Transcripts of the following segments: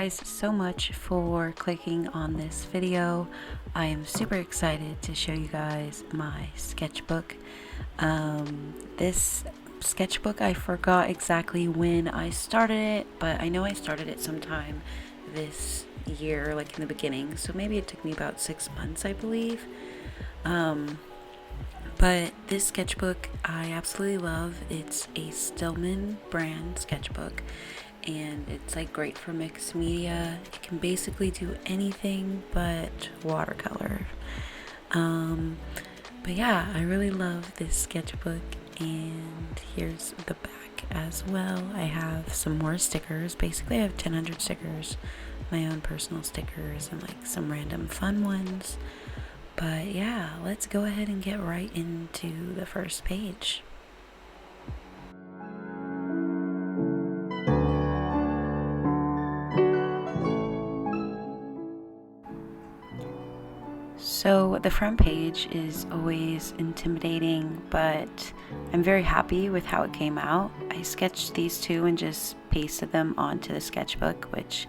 guys so much for clicking on this video. I am super excited to show you guys my sketchbook. This sketchbook, I forgot exactly when I started it, but I know I started it sometime this year, like in the beginning, so maybe it took me about 6 months, I believe. But this sketchbook I absolutely love. It's a Stillman brand sketchbook, and it's like great for mixed media. It can basically do anything but watercolor. But yeah, I really love this sketchbook, and here's the back as well. I have some more stickers. Basically I have 1,000 stickers, my own personal stickers, and like some random fun ones. But yeah, let's go ahead and get right into the first page. So the front page is always intimidating, but I'm very happy with how it came out. I sketched these two and just pasted them onto the sketchbook, which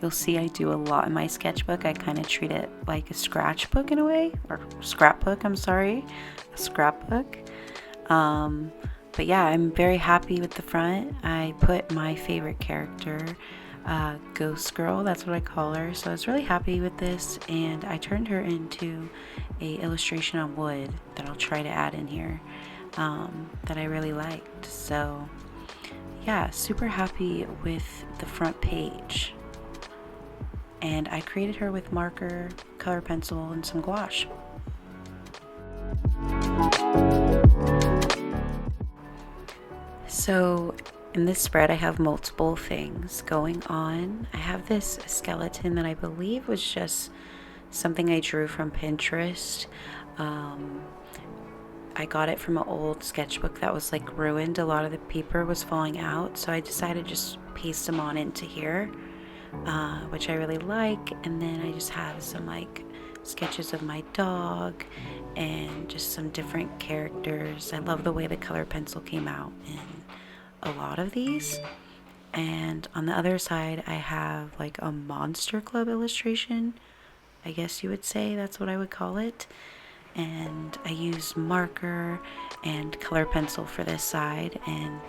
you'll see I do a lot in my sketchbook. I kind of treat it like a scratchbook in a way, or scrapbook, I'm sorry, a scrapbook. But yeah, I'm very happy with the front. I put my favorite character, Ghost Girl, that's what I call her, so I was really happy with this, and I turned her into a illustration on wood that I'll try to add in here, that I really liked. So yeah, super happy with the front page. And I created her with marker, color pencil, and some gouache. So in this spread I have multiple things going on. I have this skeleton that I believe was just something I drew from Pinterest. I got it from an old sketchbook that was like ruined. A lot of the paper was falling out, so I decided to just paste them on into here. Which I really like. And then I just have some like sketches of my dog and just some different characters. I love the way the color pencil came out in a lot of these. And on the other side I have like a Monster Club illustration, I guess you would say, that's what I would call it. And I use marker and color pencil for this side, and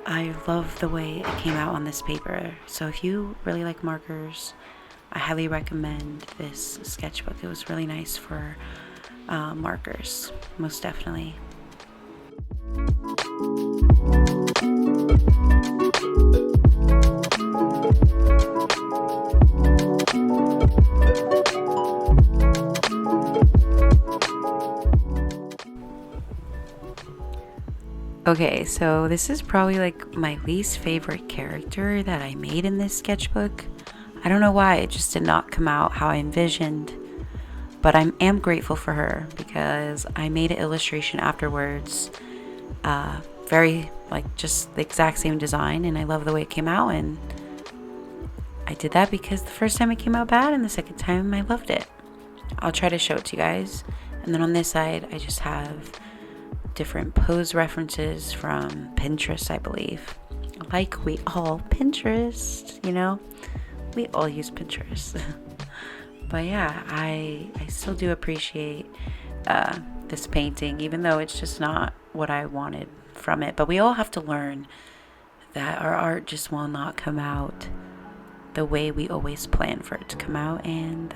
I love the way it came out on this paper. So if you really like markers, I highly recommend this sketchbook. It was really nice for markers, most definitely. Okay, so this is probably like my least favorite character that I made in this sketchbook. I don't know why, it just did not come out how I envisioned, but I am grateful for her because I made an illustration afterwards, very like just the exact same design, and I love the way it came out. And I did that because the first time it came out bad, and the second time I loved it. I'll try to show it to you guys. And then on this side I just have different pose references from Pinterest, I believe. Like we all Pinterest, you know, we all use Pinterest. But yeah, I still do appreciate this painting, even though it's just not what I wanted from it. But we all have to learn that our art just will not come out the way we always plan for it to come out, and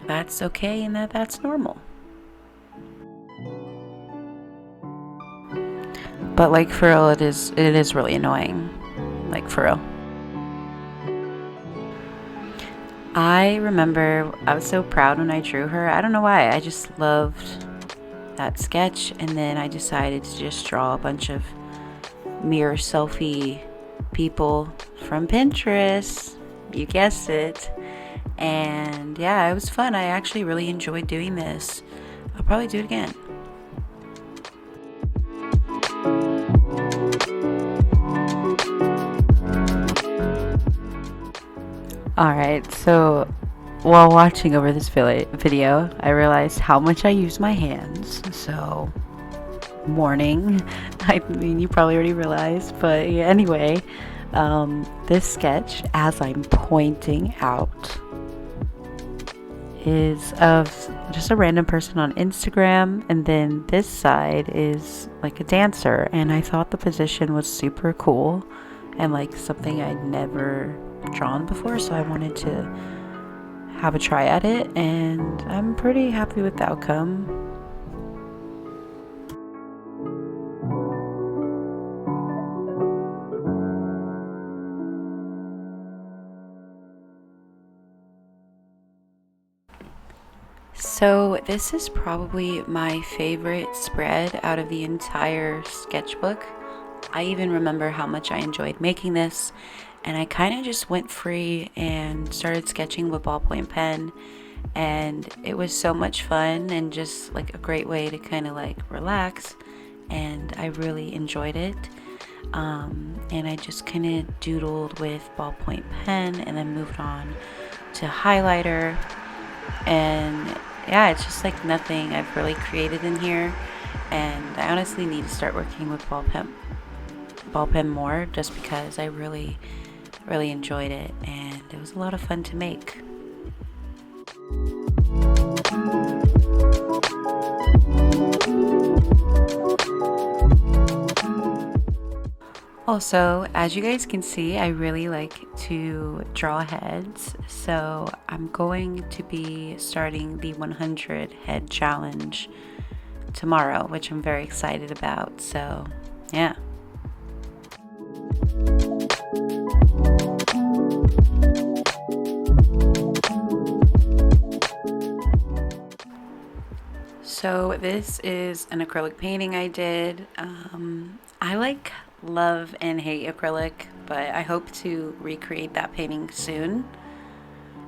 that's okay, and that's normal. But like for real, it is really annoying. Like for real. I remember I was so proud when I drew her. I don't know why. I just loved that sketch, and then I decided to just draw a bunch of mirror selfie people from Pinterest. You guessed it. And yeah, it was fun. I actually really enjoyed doing this. I'll probably do it again. Alright, so while watching over this video, I realized how much I use my hands. So, warning. I mean, you probably already realized, but yeah, anyway, This sketch, as I'm pointing out, is of just a random person on Instagram, and then this side is like a dancer, and I thought the position was super cool and like something I'd never drawn before, so I wanted to have a try at it, and I'm pretty happy with the outcome. So this is probably my favorite spread out of the entire sketchbook. I even remember how much I enjoyed making this, and I kind of just went free and started sketching with ballpoint pen, and it was so much fun and just like a great way to kind of like relax, and I really enjoyed it. And I just kind of doodled with ballpoint pen and then moved on to highlighter, and yeah, it's just like nothing I've really created in here, and I honestly need to start working with ball pen more, just because I really enjoyed it and it was a lot of fun to make. Also, as you guys can see, I really like to draw heads, so I'm going to be starting the 100 head challenge tomorrow, which I'm very excited about. So yeah. So this is an acrylic painting I did. I love and hate acrylic, but I hope to recreate that painting soon.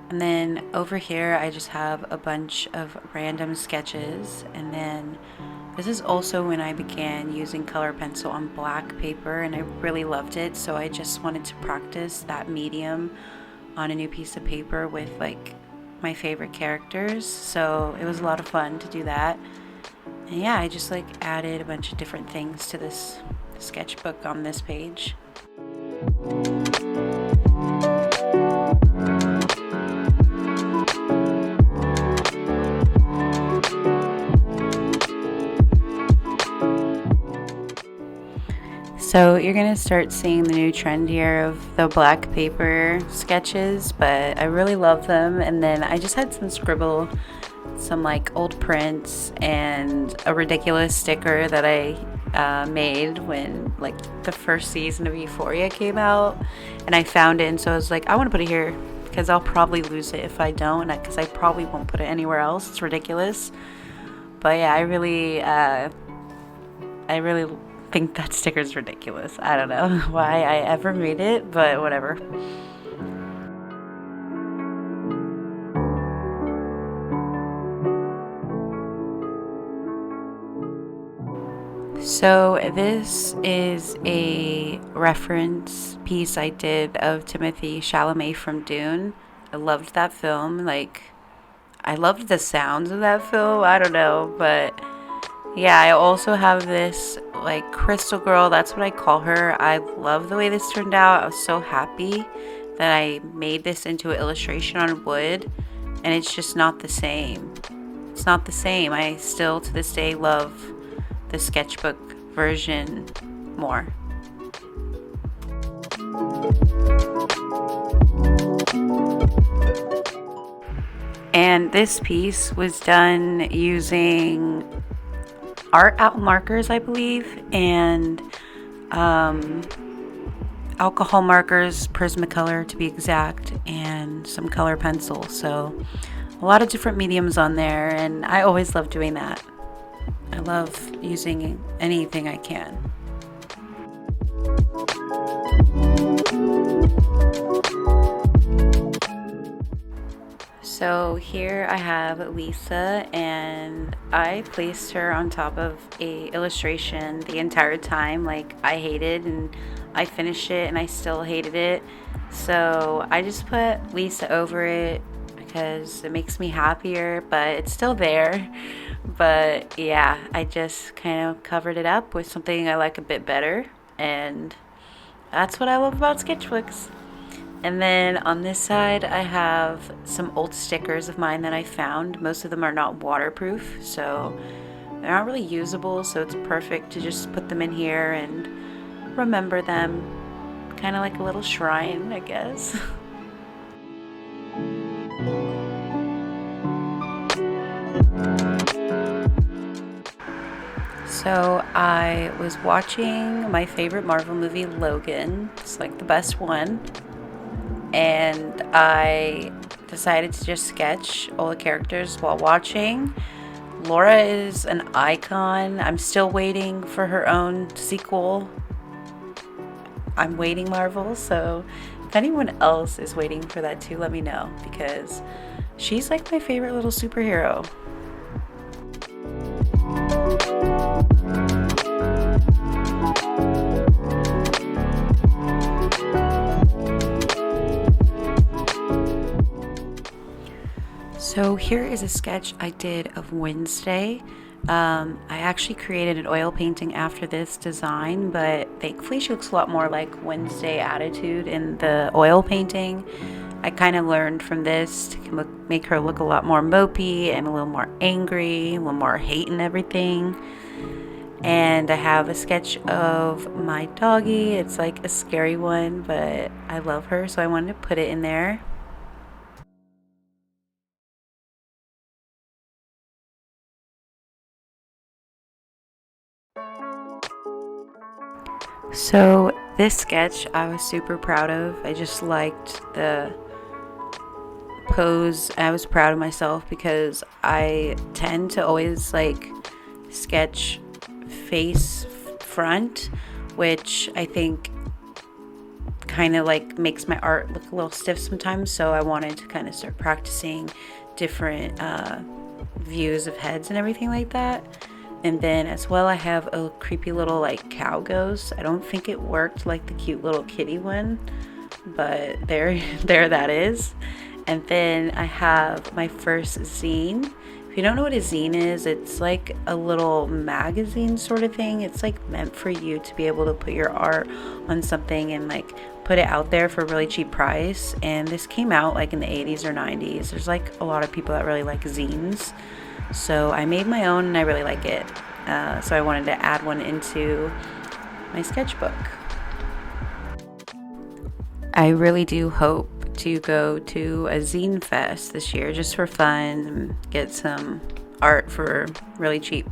And then over here I just have a bunch of random sketches, and then this is also when I began using color pencil on black paper, and I really loved it, so I just wanted to practice that medium on a new piece of paper with like my favorite characters. So it was a lot of fun to do that. And yeah, I just like added a bunch of different things to this sketchbook on this page. So you're gonna start seeing the new trend here of the black paper sketches, but I really love them. And then I just had some scribble, some like old prints, and a ridiculous sticker that I made when like the first season of Euphoria came out, and I found it, and so I was like, I want to put it here because I'll probably lose it if I don't, because I probably won't put it anywhere else. It's ridiculous, but yeah, I really think that sticker's ridiculous. I don't know why I ever made it, but whatever. So this is a reference piece I did of Timothée Chalamet from Dune. I loved that film. Like, I loved the sounds of that film. I don't know, but yeah, I also have this like crystal girl. That's what I call her. I love the way this turned out. I was so happy that I made this into an illustration on wood, and it's just not the same. It's not the same. I still to this day love the sketchbook version more. And this piece was done using art out markers, I believe, and alcohol markers, Prismacolor to be exact, and some color pencil. So a lot of different mediums on there, and I always love doing that. I love using anything I can. So here I have Lisa, and I placed her on top of a illustration the entire time. Like, I hated, and I finished it and I still hated it. So I just put Lisa over it because it makes me happier, but it's still there. But yeah, I just kind of covered it up with something I like a bit better, and that's what I love about sketchbooks. And then on this side, I have some old stickers of mine that I found. Most of them are not waterproof, so they're not really usable, so it's perfect to just put them in here and remember them. Kind of like a little shrine, I guess. So I was watching my favorite Marvel movie, Logan. It's like the best one. And I decided to just sketch all the characters while watching. Laura is an icon. I'm still waiting for her own sequel. I'm waiting, Marvel, so if anyone else is waiting for that too, let me know, because she's like my favorite little superhero. So here is a sketch I did of Wednesday. I actually created an oil painting after this design, but thankfully she looks a lot more like Wednesday attitude in the oil painting. I kind of learned from this to make her look a lot more mopey and a little more angry, a little more hate and everything. And I have a sketch of my doggy. It's like a scary one, but I love her, so I wanted to put it in there. So this sketch I was super proud of. I just liked the pose. I was proud of myself because I tend to always like sketch face front, which I think kind of like makes my art look a little stiff sometimes. So I wanted to kind of start practicing different views of heads and everything like that. And then as well, I have a creepy little like cow ghost. I don't think it worked like the cute little kitty one, but there that is. And then I have my first zine. If you don't know what a zine is, it's like a little magazine sort of thing. It's like meant for you to be able to put your art on something and like put it out there for a really cheap price. And this came out like in the 80s or 90s. There's like a lot of people that really like zines. So I made my own and I really like it. So I wanted to add one into my sketchbook. I really do hope to go to a zine fest this year just for fun and get some art for really cheap.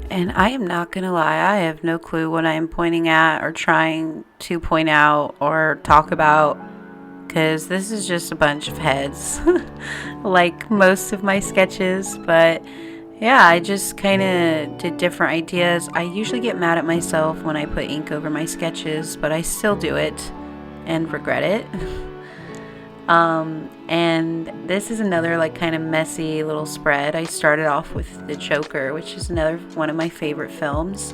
And I am not gonna lie, I have no clue what I am pointing at or trying to point out or talk about, because this is just a bunch of heads like most of my sketches. But yeah, I just kind of did different ideas. I usually get mad at myself when I put ink over my sketches, but I still do it and regret it. And this is another like kind of messy little spread. I started off with The Joker, which is another one of my favorite films.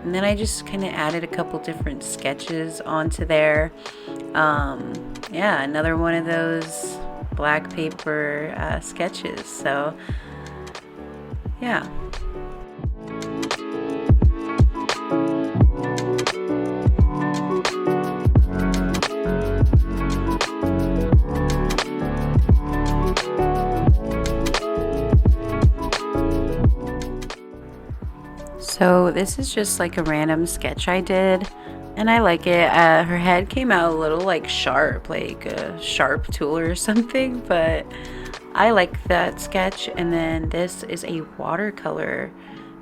And then I just kind of added a couple different sketches onto there. Yeah, another one of those black paper sketches. So, yeah. So this is just like a random sketch I did, and I like it. Her head came out a little like sharp, like a sharp tool or something, but I like that sketch. And then this is a watercolor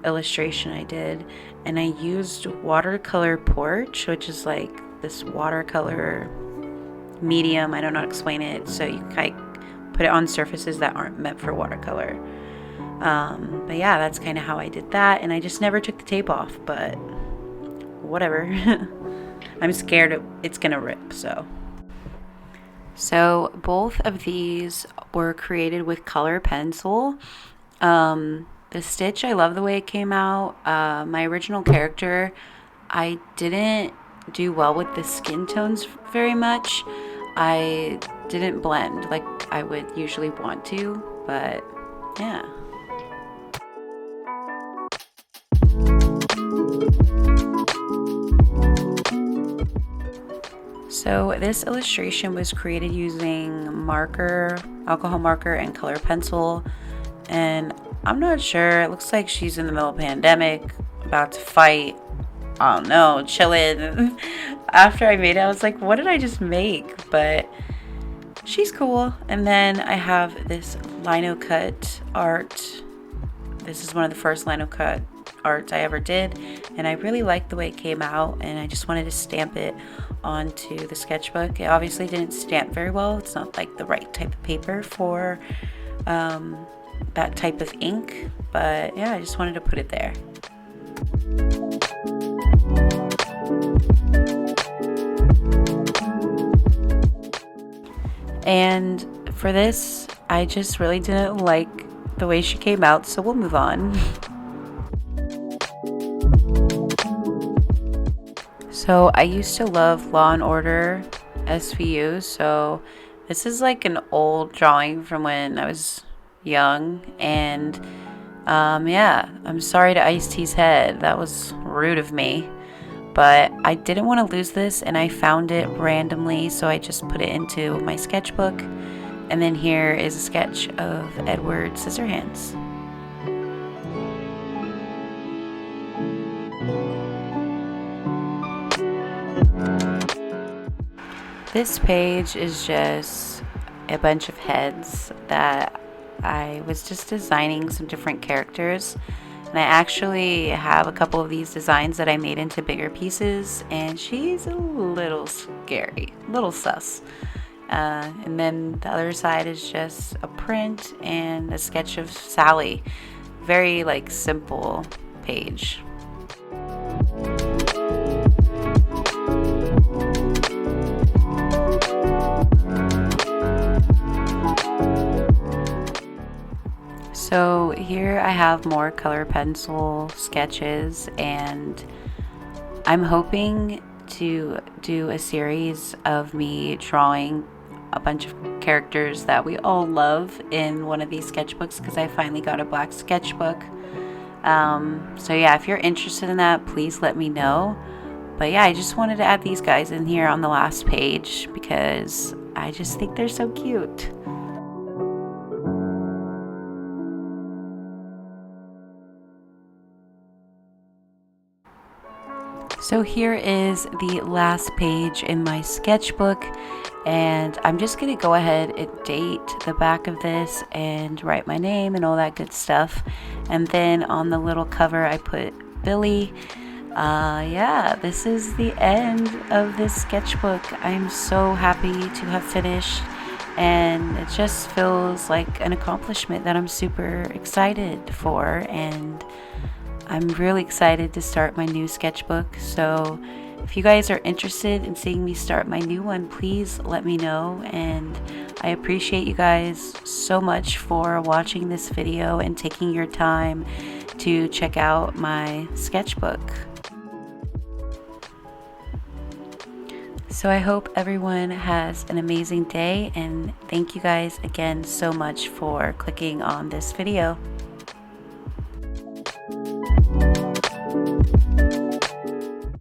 illustration I did, and I used watercolor porch, which is like this watercolor medium. I don't know how to explain it. So you kind of put it on surfaces that aren't meant for watercolor. But yeah, that's kind of how I did that, and I just never took the tape off, but whatever. I'm scared it's gonna rip. So both of these were created with color pencil. The stitch, I love the way it came out. My original character, I didn't do well with the skin tones very much. I didn't blend like I would usually want to, but yeah. So this illustration was created using marker, alcohol marker, and color pencil. And I'm not sure, it looks like she's in the middle of a pandemic, about to fight. I don't know, chilling. After I made it, I was like, what did I just make? But she's cool. And then I have this lino cut art. This is one of the first lino cut arts I ever did, and I really liked the way it came out, and I just wanted to stamp it onto the sketchbook. It obviously didn't stamp very well. It's not like the right type of paper for that type of ink, but yeah, I just wanted to put it there. And for this, I just really didn't like the way she came out, so we'll move on. So I used to love Law and Order SVU, so this is like an old drawing from when I was young, and yeah, I'm sorry to Ice-T's head, that was rude of me, but I didn't want to lose this, and I found it randomly, so I just put it into my sketchbook. And then here is a sketch of Edward Scissorhands. This page is just a bunch of heads that I was just designing some different characters. And I actually have a couple of these designs that I made into bigger pieces, and she's a little scary, a little sus. And then the other side is just a print and a sketch of Sally. Very like simple page. So here I have more color pencil sketches, and I'm hoping to do a series of me drawing a bunch of characters that we all love in one of these sketchbooks, because I finally got a black sketchbook. So yeah, if you're interested in that, please let me know. But yeah, I just wanted to add these guys in here on the last page because I just think they're so cute. So here is the last page in my sketchbook, and I'm just going to go ahead and date the back of this and write my name and all that good stuff. And then on the little cover I put Billy. Yeah, this is the end of this sketchbook. I'm so happy to have finished, and it just feels like an accomplishment that I'm super excited for, and I'm really excited to start my new sketchbook. So if you guys are interested in seeing me start my new one, please let me know. And I appreciate you guys so much for watching this video and taking your time to check out my sketchbook. So I hope everyone has an amazing day, and thank you guys again so much for clicking on this video.